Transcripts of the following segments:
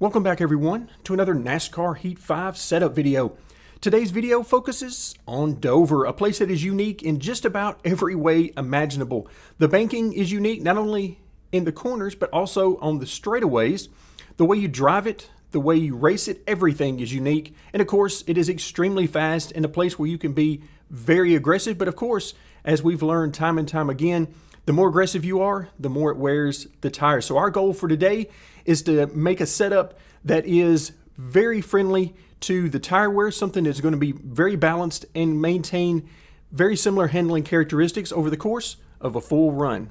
Welcome back everyone to another NASCAR Heat 5 setup video. Today's video focuses on Dover, a place that is unique in just about every way imaginable. The banking is unique not only in the corners but also on the straightaways. The way you drive it, the way you race it, everything is unique. And of course, it is extremely fast and a place where you can be very aggressive. But of course, as we've learned time and time again, the more aggressive you are, the more it wears the tires. So our goal for today is to make a setup that is very friendly to the tire wear, something that's going to be very balanced and maintain very similar handling characteristics over the course of a full run.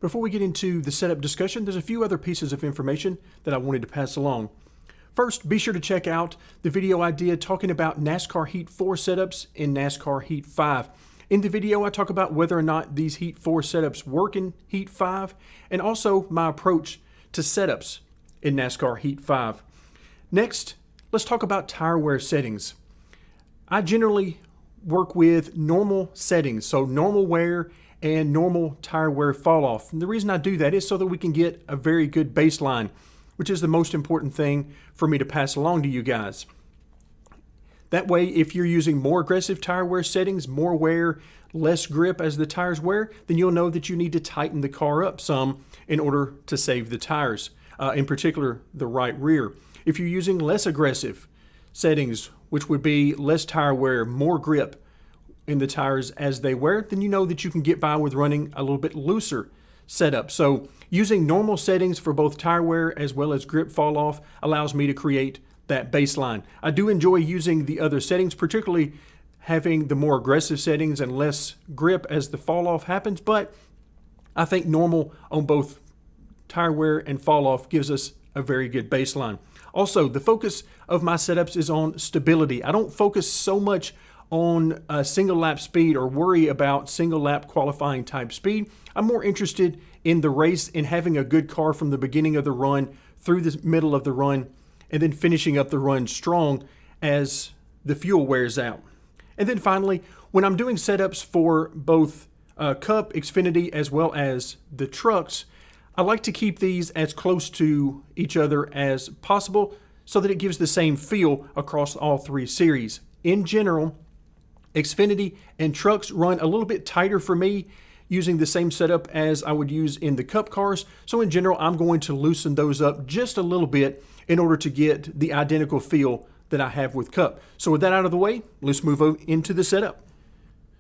Before we get into the setup discussion, there's a few other pieces of information that I wanted to pass along. First, be sure to check out the video I did talking about NASCAR Heat 4 setups in NASCAR Heat 5. In the video, I talk about whether or not these Heat 4 setups work in Heat 5 and also my approach to setups in NASCAR Heat 5. Next, let's talk about tire wear settings. I generally work with normal settings, so normal wear and normal tire wear fall off. And the reason I do that is so that we can get a very good baseline, which is the most important thing for me to pass along to you guys. That way, if you're using more aggressive tire wear settings, more wear, less grip as the tires wear, then you'll know that you need to tighten the car up some in order to save the tires, in particular the right rear. If you're using less aggressive settings, which would be less tire wear, more grip in the tires as they wear, then you know that you can get by with running a little bit looser setup. So using normal settings for both tire wear as well as grip fall off allows me to create that baseline. I do enjoy using the other settings, particularly having the more aggressive settings and less grip as the fall off happens, but I think normal on both tire wear and fall off gives us a very good baseline. Also, the focus of my setups is on stability. I don't focus so much on single lap speed or worry about single lap qualifying type speed. I'm more interested in the race and having a good car from the beginning of the run through the middle of the run and then finishing up the run strong as the fuel wears out. And then finally, when I'm doing setups for both Cup, Xfinity, as well as the trucks, I like to keep these as close to each other as possible so that it gives the same feel across all three series. In general, Xfinity and trucks run a little bit tighter for me using the same setup as I would use in the Cup cars. So in general, I'm going to loosen those up just a little bit in order to get the identical feel that I have with Cup. So with that out of the way, let's move into the setup.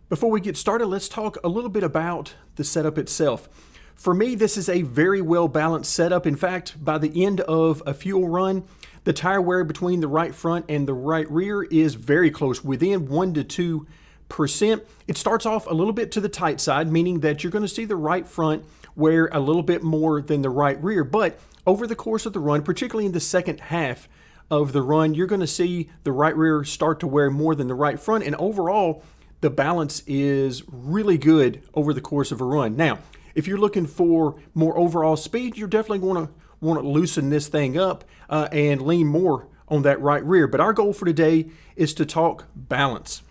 Before we get started, let's talk a little bit about the setup itself. For me, this is a very well balanced setup. In fact, by the end of a fuel run, the tire wear between the right front and the right rear is very close, within 1 to 2%. It starts off a little bit to the tight side, meaning that you're going to see the right front wear a little bit more than the right rear. But over the course of the run, particularly in the second half of the run, you're going to see the right rear start to wear more than the right front. And overall, the balance is really good over the course of a run. Now, if you're looking for more overall speed, you're definitely going to want to loosen this thing up and lean more on that right rear. But our goal for today is to talk balance.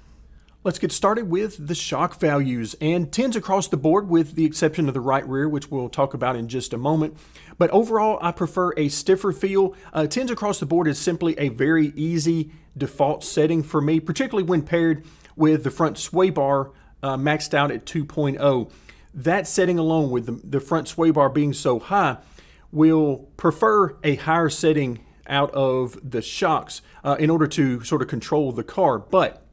Let's get started with the shock values, and 10s across the board with the exception of the right rear, which we'll talk about in just a moment. But overall, I prefer a stiffer feel. 10s across the board is simply a very easy default setting for me, particularly when paired with the front sway bar maxed out at 2.0. That setting alone with the front sway bar being so high will prefer a higher setting out of the shocks in order to sort of control the car. But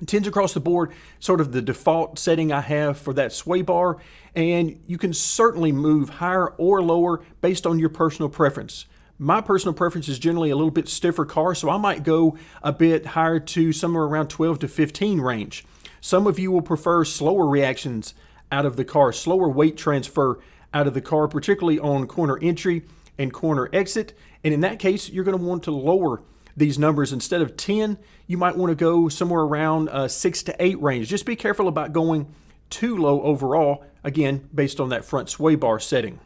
10s across the board, sort of the default setting I have for that sway bar, and you can certainly move higher or lower based on your personal preference. My personal preference is generally a little bit stiffer car, so I might go a bit higher to somewhere around 12 to 15 range. Some of you will prefer slower reactions out of the car, slower weight transfer out of the car, particularly on corner entry and corner exit. And in that case, you're going to want to lower these numbers. Instead of 10, you might want to go somewhere around 6 to 8 range. Just be careful about going too low overall, again, based on that front sway bar setting.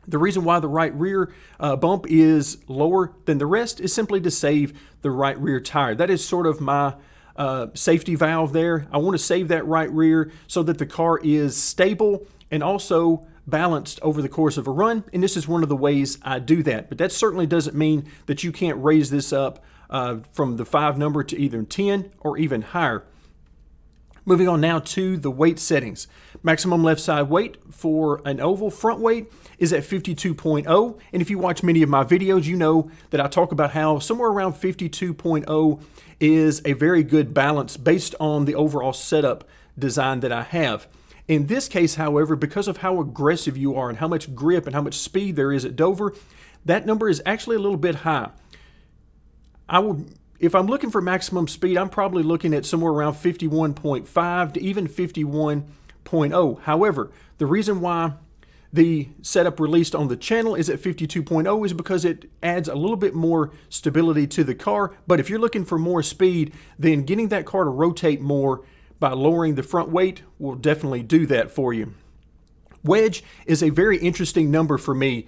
The reason why the right rear bump is lower than the rest is simply to save the right rear tire. That is sort of my safety valve there. I want to save that right rear so that the car is stable and also balanced over the course of a run, and this is one of the ways I do that. But that certainly doesn't mean that you can't raise this up from the 5 number to either 10 or even higher. Moving on now to the weight settings. Maximum left side weight for an oval front weight is at 52.0. And if you watch many of my videos, you know that I talk about how somewhere around 52.0 is a very good balance based on the overall setup design that I have. In this case, however, because of how aggressive you are and how much grip and how much speed there is at Dover, that number is actually a little bit high. If I'm looking for maximum speed, I'm probably looking at somewhere around 51.5 to even 51.0. However, the reason why the setup released on the channel is at 52.0 is because it adds a little bit more stability to the car. But if you're looking for more speed, then getting that car to rotate more by lowering the front weight will definitely do that for you. Wedge is a very interesting number for me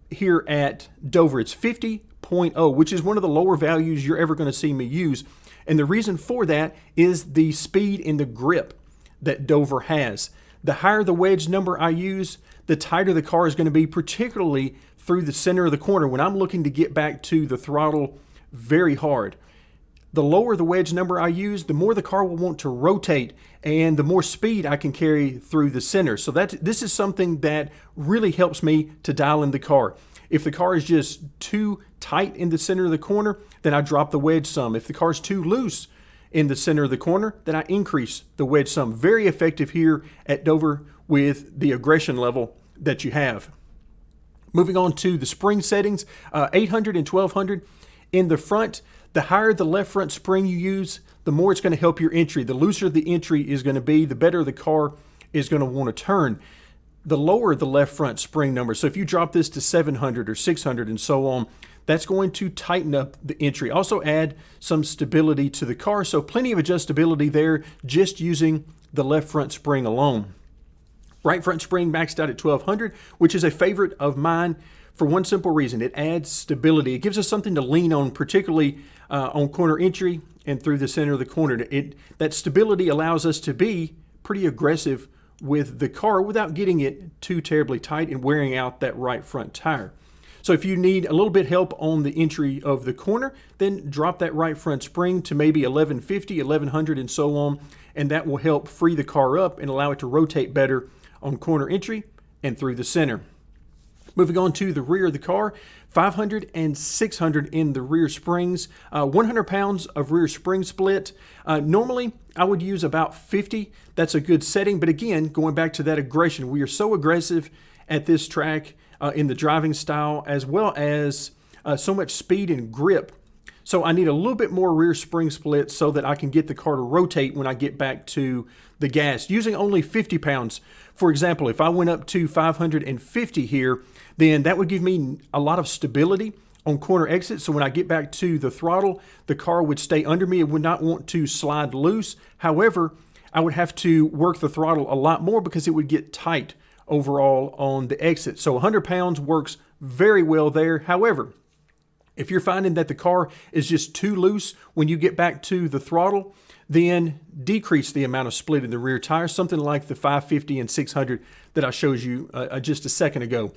here at Dover. It's 50.0, which is one of the lower values you're ever going to see me use. And the reason for that is the speed and the grip that Dover has. The higher the wedge number I use, the tighter the car is going to be, particularly through the center of the corner when I'm looking to get back to the throttle very hard. The lower the wedge number I use, the more the car will want to rotate and the more speed I can carry through the center. So this is something that really helps me to dial in the car. If the car is just too tight in the center of the corner, then I drop the wedge some. If the car is too loose in the center of the corner, then I increase the wedge some. Very effective here at Dover with the aggression level that you have. Moving on to the spring settings, 800 and 1200 in the front. The higher the left front spring you use, the more it's going to help your entry. The looser the entry is going to be, the better the car is going to want to turn. The lower the left front spring number, so if you drop this to 700 or 600 and so on, that's going to tighten up the entry. Also add some stability to the car, so plenty of adjustability there just using the left front spring alone. Right front spring maxed out at 1200, which is a favorite of mine for one simple reason. It adds stability. It gives us something to lean on, particularly on corner entry and through the center of the corner. That stability allows us to be pretty aggressive with the car without getting it too terribly tight and wearing out that right front tire. So if you need a little bit help on the entry of the corner, then drop that right front spring to maybe 1150, 1100 and so on, and that will help free the car up and allow it to rotate better on corner entry and through the center. Moving on to the rear of the car, 500 and 600 in the rear springs, 100 pounds of rear spring split. Normally, I would use about 50. That's a good setting, but again, going back to that aggression, we are so aggressive at this track in the driving style, as well as so much speed and grip. So I need a little bit more rear spring split so that I can get the car to rotate when I get back to the gas, using only 50 pounds. For example, if I went up to 550 here, then that would give me a lot of stability on corner exit. So when I get back to the throttle, the car would stay under me. It would not want to slide loose. However, I would have to work the throttle a lot more because it would get tight overall on the exit. So 100 pounds works very well there. However, if you're finding that the car is just too loose when you get back to the throttle, then decrease the amount of split in the rear tire, something like the 550 and 600 that I showed you just a second ago.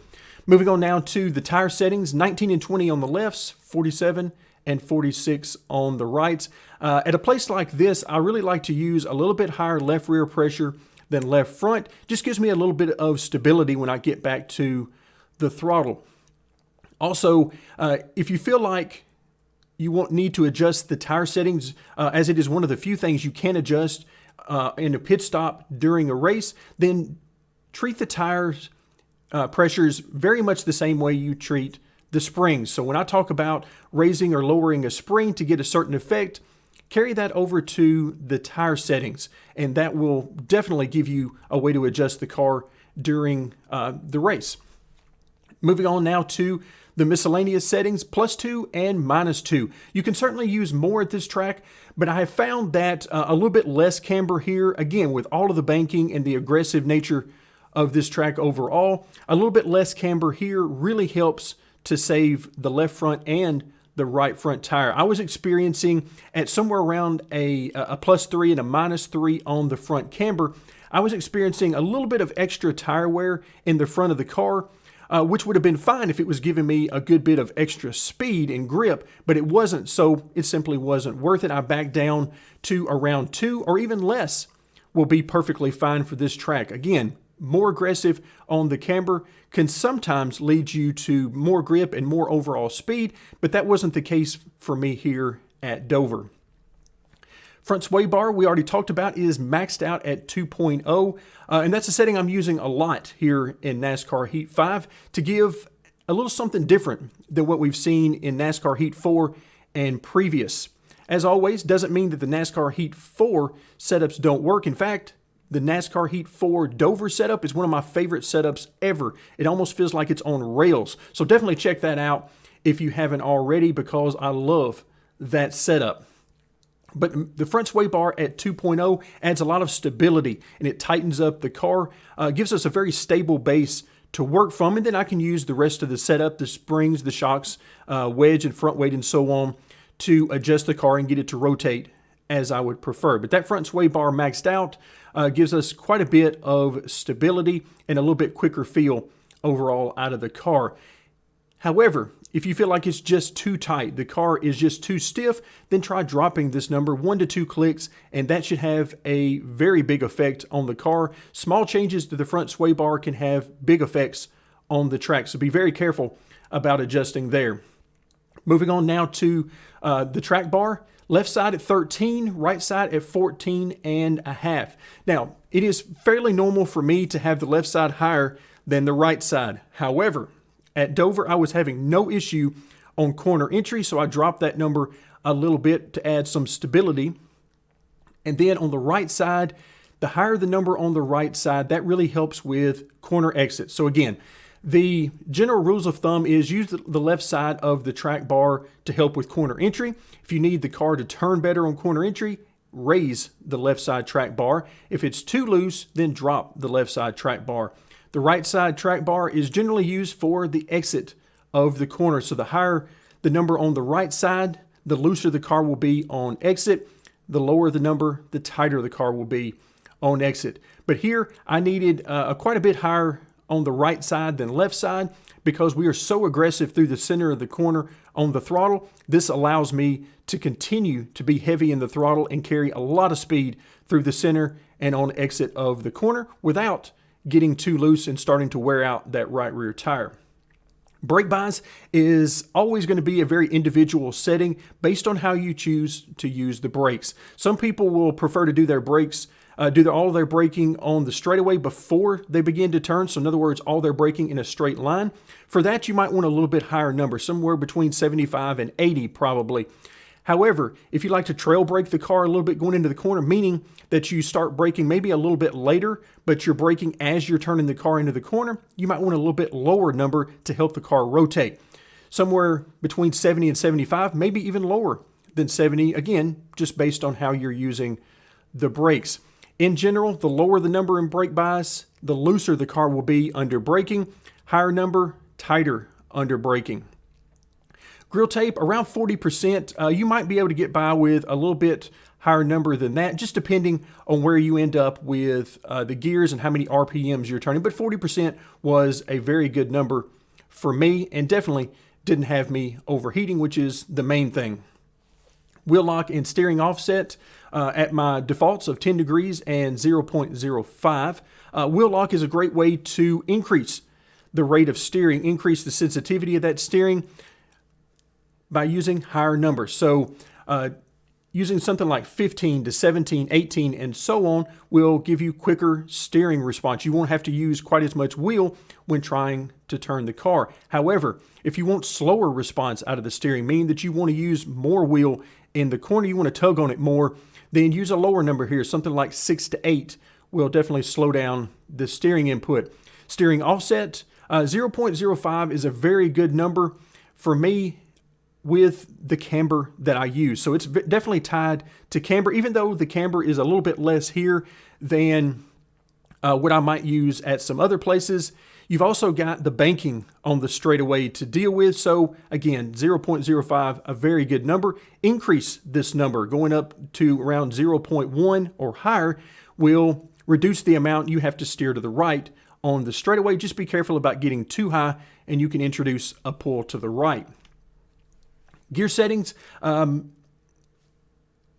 Moving on now to the tire settings, 19 and 20 on the lefts, 47 and 46 on the rights. At a place like this, I really like to use a little bit higher left rear pressure than left front. Just gives me a little bit of stability when I get back to the throttle. Also, if you feel like you won't need to adjust the tire settings, as it is one of the few things you can adjust in a pit stop during a race, then treat the tires pressures very much the same way you treat the springs. So when I talk about raising or lowering a spring to get a certain effect, carry that over to the tire settings, and that will definitely give you a way to adjust the car during the race. Moving on now to the miscellaneous settings, +2 and -2. You can certainly use more at this track, but I have found that a little bit less camber here, again, with all of the banking and the aggressive nature of this track overall, a little bit less camber here really helps to save the left front and the right front tire. I was experiencing at somewhere around a +3 and a -3 on the front camber. I was experiencing a little bit of extra tire wear in the front of the car, which would have been fine if it was giving me a good bit of extra speed and grip, but it wasn't, so it simply wasn't worth it. I backed down to around 2 or even less will be perfectly fine for this track. Again, more aggressive on the camber can sometimes lead you to more grip and more overall speed, but that wasn't the case for me here at Dover. Front sway bar, we already talked about, is maxed out at 2.0, and that's a setting I'm using a lot here in NASCAR Heat 5 to give a little something different than what we've seen in NASCAR Heat 4 and previous. As always, doesn't mean that the NASCAR Heat 4 setups don't work. In fact, the NASCAR Heat 4 Dover setup is one of my favorite setups ever. It almost feels like it's on rails, so definitely check that out if you haven't already, because I love that setup. But the front sway bar at 2.0 adds a lot of stability, and it tightens up the car, gives us a very stable base to work from, and then I can use the rest of the setup, the springs, the shocks, wedge and front weight and so on, to adjust the car and get it to rotate as I would prefer. But that front sway bar maxed out gives us quite a bit of stability and a little bit quicker feel overall out of the car. However, if you feel like it's just too tight, the car is just too stiff, then try dropping this number 1 to 2 clicks, and that should have a very big effect on the car. Small changes to the front sway bar can have big effects on the track, so be very careful about adjusting there. Moving on now to the track bar. Left side at 13, right side at 14.5. Now, it is fairly normal for me to have the left side higher than the right side. However, at Dover, I was having no issue on corner entry, so I dropped that number a little bit to add some stability. And then on the right side, the higher the number on the right side, that really helps with corner exit. So again, the general rules of thumb is use the left side of the track bar to help with corner entry. If you need the car to turn better on corner entry, raise the left side track bar. If it's too loose, then drop the left side track bar. The right side track bar is generally used for the exit of the corner. So the higher the number on the right side, the looser the car will be on exit. The lower the number, the tighter the car will be on exit. But here I needed quite a bit higher on the right side than left side because we are so aggressive through the center of the corner on the throttle. This allows me to continue to be heavy in the throttle and carry a lot of speed through the center and on exit of the corner without getting too loose and starting to wear out that right rear tire. Brake bias is always going to be a very individual setting based on how you choose to use the brakes. Some people will prefer to do their brakes, all their braking on the straightaway before they begin to turn. So in other words, all their braking in a straight line. For that, you might want a little bit higher number, somewhere between 75 and 80 probably. However, if you like to trail brake the car a little bit going into the corner, meaning that you start braking maybe a little bit later, but you're braking as you're turning the car into the corner, you might want a little bit lower number to help the car rotate. Somewhere between 70 and 75, maybe even lower than 70, again, just based on how you're using the brakes. In general, the lower the number in brake bias, the looser the car will be under braking. Higher number, tighter under braking. Grill tape, around 40%. You might be able to get by with a little bit higher number than that, just depending on where you end up with the gears and how many RPMs you're turning. But 40% was a very good number for me and definitely didn't have me overheating, which is the main thing. Wheel lock and steering offset at my defaults of 10 degrees and 0.05. Wheel lock is a great way to increase the rate of steering, increase the sensitivity of that steering by using higher numbers. So using something like 15 to 17, 18, and so on will give you quicker steering response. You won't have to use quite as much wheel when trying to turn the car. However, if you want slower response out of the steering, meaning that you want to use more wheel in the corner, you want to tug on it more, then use a lower number here. Something like 6 to 8 will definitely slow down the steering input. Steering offset, 0.05 is a very good number for me with the camber that I use. So it's definitely tied to camber, even though the camber is a little bit less here than what I might use at some other places. You've also got the banking on the straightaway to deal with. So again, 0.05, a very good number. Increase this number going up to around 0.1 or higher will reduce the amount you have to steer to the right on the straightaway. Just be careful about getting too high, and you can introduce a pull to the right. Gear settings,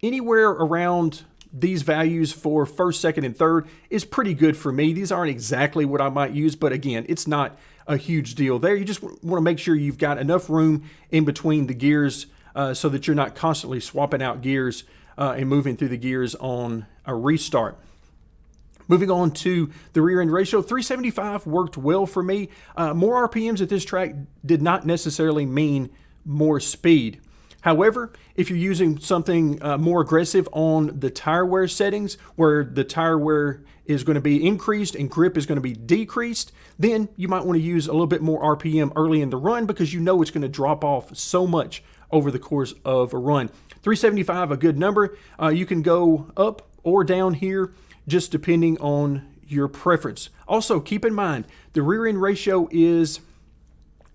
anywhere around these values for first, second, and third is pretty good for me. These aren't exactly what I might use, but again, it's not a huge deal there. You just want to make sure you've got enough room in between the gears so that you're not constantly swapping out gears and moving through the gears on a restart. Moving on to the rear end ratio, 375 worked well for me. More RPMs at this track did not necessarily mean more speed. However, if you're using something more aggressive on the tire wear settings, where the tire wear is going to be increased and grip is going to be decreased, then you might want to use a little bit more RPM early in the run because you know it's going to drop off so much over the course of a run. 375, a good number. You can go up or down here just depending on your preference. Also, keep in mind, the rear end ratio is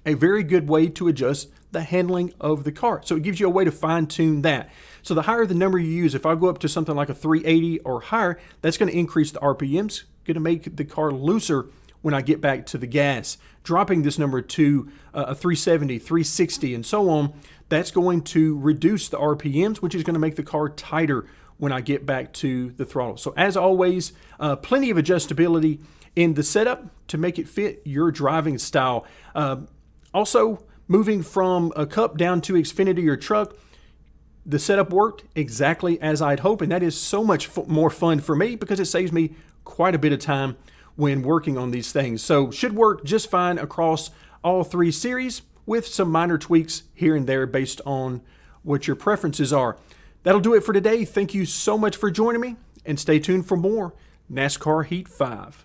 a very good way to adjust the handling of the car. So it gives you a way to fine tune that. So the higher the number you use, if I go up to something like a 380 or higher, that's going to increase the RPMs, going to make the car looser when I get back to the gas. Dropping this number to a 370, 360, and so on, that's going to reduce the RPMs, which is going to make the car tighter when I get back to the throttle. So as always, plenty of adjustability in the setup to make it fit your driving style. Also, moving from a Cup down to Xfinity or Truck, the setup worked exactly as I'd hoped, and that is so much more fun for me because it saves me quite a bit of time when working on these things. So should work just fine across all three series with some minor tweaks here and there based on what your preferences are. That'll do it for today. Thank you so much for joining me, and stay tuned for more NASCAR Heat 5.